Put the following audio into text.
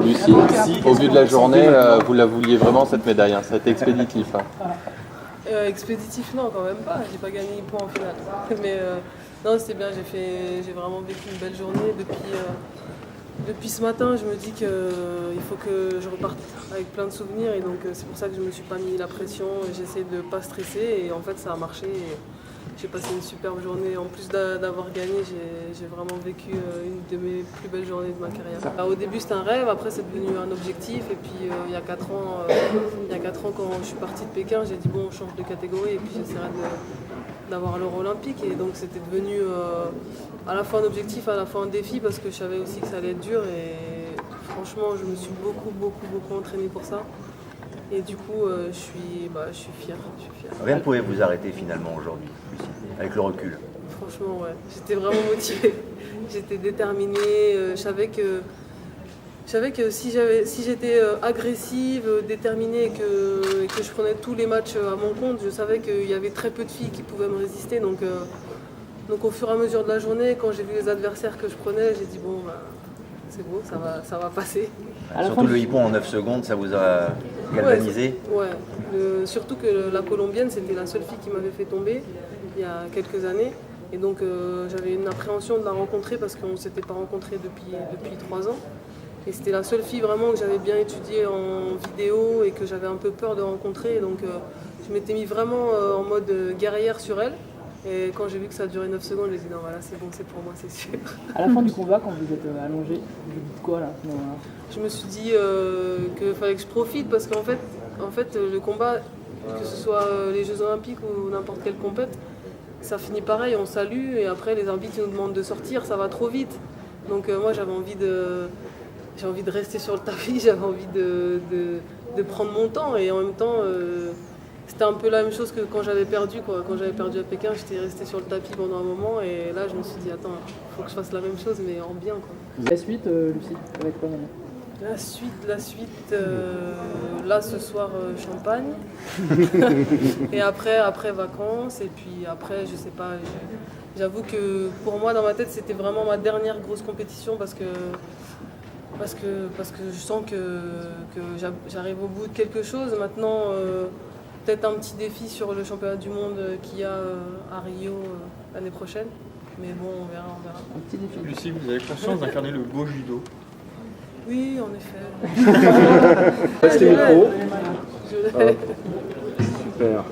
Lucie, au vu de la journée, vous la vouliez vraiment cette médaille, hein. Ça a été expéditif. Hein. Expéditif, non, quand même pas. J'ai pas gagné une point en finale. Mais non, c'était bien. J'ai vraiment vécu une belle journée. Depuis ce matin, je me dis qu'il faut que je reparte avec plein de souvenirs. Et donc, c'est pour ça que je me suis pas mis la pression. J'essaie de pas stresser. Et en fait, ça a marché. Et j'ai passé une superbe journée. En plus d'avoir gagné, j'ai vraiment vécu une de mes plus belles journées de ma carrière. Alors, au début, c'était un rêve. Après, c'est devenu un objectif. Et puis, il y a 4 ans, quand je suis partie de Pékin, j'ai dit bon, on change de catégorie. Et puis, j'essaierai d'avoir l'euro olympique. Et donc, c'était devenu à la fois un objectif, à la fois un défi, parce que je savais aussi que ça allait être dur. Et franchement, je me suis beaucoup entraînée pour ça. Et du coup, je suis fière. Rien ne pouvait vous arrêter finalement aujourd'hui, Lucie, avec le recul. Franchement, ouais. J'étais vraiment motivée. J'étais déterminée. Je savais que si j'étais agressive, déterminée et que je prenais tous les matchs à mon compte, je savais qu'il y avait très peu de filles qui pouvaient me résister. Donc au fur et à mesure de la journée, quand j'ai vu les adversaires que je prenais, j'ai dit bon, bah, c'est bon, ça va passer. Surtout le hippon en 9 secondes, ça vous a galvanisé? Ouais, surtout que la colombienne, c'était la seule fille qui m'avait fait tomber il y a quelques années. Et donc j'avais une appréhension de la rencontrer parce qu'on ne s'était pas rencontrés depuis 3 ans. Et c'était la seule fille vraiment que j'avais bien étudiée en vidéo et que j'avais un peu peur de rencontrer. Et donc je m'étais mis vraiment en mode guerrière sur elle. Et quand j'ai vu que ça durait 9 secondes, j'ai dit non, voilà, c'est bon, c'est pour moi, c'est sûr. À la fin du combat, quand vous êtes allongé, vous dites quoi là? Je me suis dit qu'il fallait que je profite parce qu'en fait, le combat, que ce soit les Jeux Olympiques ou n'importe quelle compète, ça finit pareil, on salue et après les arbitres nous demandent de sortir, ça va trop vite. Donc moi j'avais envie de rester sur le tapis, j'avais envie de prendre mon temps et en même temps c'était un peu la même chose que quand j'avais perdu quoi. Quand j'avais perdu à Pékin, j'étais restée sur le tapis pendant un moment et là je me suis dit attends, il faut que je fasse la même chose mais en bien quoi. La suite, Lucie, ça va être quoi maintenant? La suite, là ce soir Champagne et après vacances et puis après je sais pas, j'avoue que pour moi dans ma tête c'était vraiment ma dernière grosse compétition parce que je sens que j'arrive au bout de quelque chose. Maintenant peut-être un petit défi sur le championnat du monde qu'il y a à Rio l'année prochaine, mais bon on verra. Un petit défi. Lucie, vous avez conscience d'incarner le beau judo? Oui, en effet. Restez micro. Je l'ai. Super.